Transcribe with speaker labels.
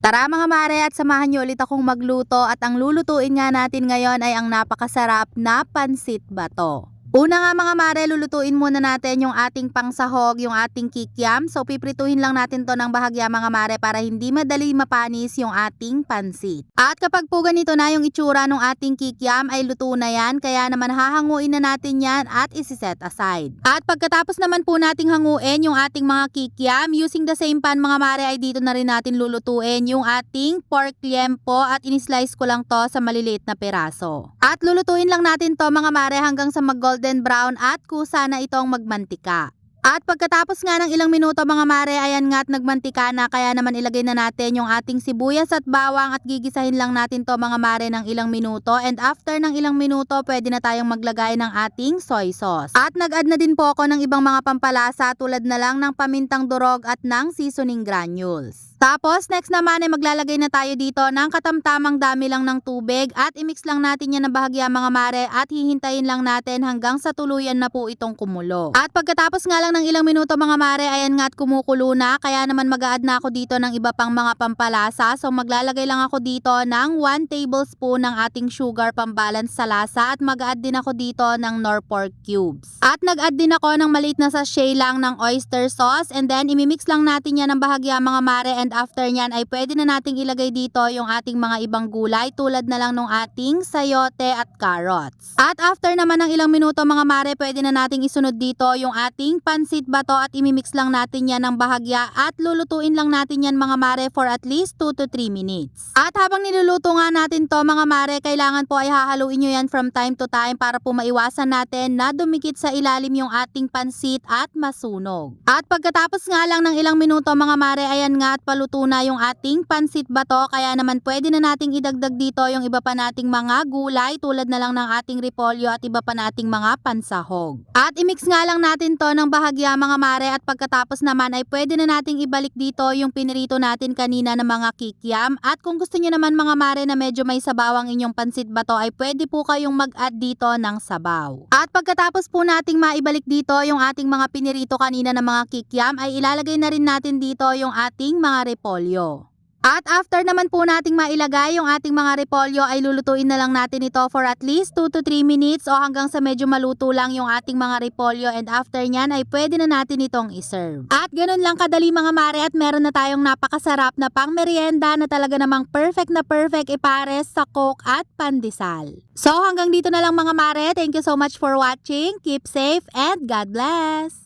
Speaker 1: Tara mga mare at samahan niyo ulit akong magluto at ang lulutuin nga natin ngayon ay ang napakasarap na pansit bato. Una nga mga mare, lulutuin muna natin yung ating pangsahog, yung ating kikiam. So piprituhin lang natin to ng bahagya mga mare para hindi madali mapanis yung ating pansit. At kapag po ganito na yung itsura ng ating kikiam ay luto na yan, kaya naman hahanguin na natin yan at isiset aside. At pagkatapos naman po nating hanguin yung ating mga kikiam, using the same pan mga mare ay dito na rin natin lulutuin yung ating pork liempo at inislice ko lang to sa maliliit na piraso. At lulutuin lang natin to mga mare hanggang sa mag-golden brown at kusa na itong magmantika. At pagkatapos nga ng ilang minuto mga mare, ayan nga at nagmantika na, kaya naman ilagay na natin yung ating sibuyas at bawang at gigisahin lang natin to mga mare ng ilang minuto, and after ng ilang minuto pwede na tayong maglagay ng ating soy sauce. At nag-add na din po ako ng ibang mga pampalasa tulad na lang ng pamintang durog at ng seasoning granules. Tapos next naman ay maglalagay na tayo dito ng katamtamang dami lang ng tubig at imix lang natin yan na bahagya mga mare at hihintayin lang natin hanggang sa tuluyan na po itong kumulo. At pagkatapos nga lang ng ilang minuto mga mare, ayan nga at kumukulo na, kaya naman mag-a-add na ako dito ng iba pang mga pampalasa. So maglalagay lang ako dito ng 1 tablespoon ng ating sugar pambalance sa lasa at mag-a-add din ako dito ng nor pork cubes. At nag-add din ako ng maliit na sachet lang ng oyster sauce, and then imimix lang natin yan ng bahagya mga mare, and after nyan ay pwede na nating ilagay dito yung ating mga ibang gulay tulad na lang ng ating sayote at carrots. At after naman ng ilang minuto mga mare, pwede na nating isunod dito yung ating pansit bato at imimix lang natin yan ng bahagya at lulutuin lang natin yan mga mare for at least 2 to 3 minutes. At habang niluluto nga natin to mga mare, kailangan po ay hahaluin nyo yan from time to time para po maiwasan natin na dumikit sa ilalim yung ating pansit at masunog. At pagkatapos nga lang ng ilang minuto mga mare, ayan nga at paluto na yung ating pansit bato, kaya naman pwede na nating idagdag dito yung iba pa nating mga gulay tulad na lang ng ating repolyo at iba pa nating mga pansahog. At imix nga lang natin to ng bahagya mga mare, at pagkatapos naman ay pwede na nating ibalik dito yung pinirito natin kanina na mga kikiam. At kung gusto niyo naman mga mare na medyo may sabaw ang inyong pansit bato ay pwede po kayong mag-add dito ng sabaw. At pagkatapos po nating maibalik dito yung ating mga pinirito kanina na mga kikiam ay ilalagay na rin natin dito yung ating mga repolyo. At after naman po nating mailagay yung ating mga repolyo ay lulutuin na lang natin ito for at least 2 to 3 minutes o hanggang sa medyo maluto lang yung ating mga repolyo, and after nyan ay pwede na natin itong iserve. At ganun lang kadali mga mare, at meron na tayong napakasarap na pang merienda na talaga namang perfect na perfect ipares sa coke at pandesal. So hanggang dito na lang mga mare, thank you so much for watching, keep safe and God bless!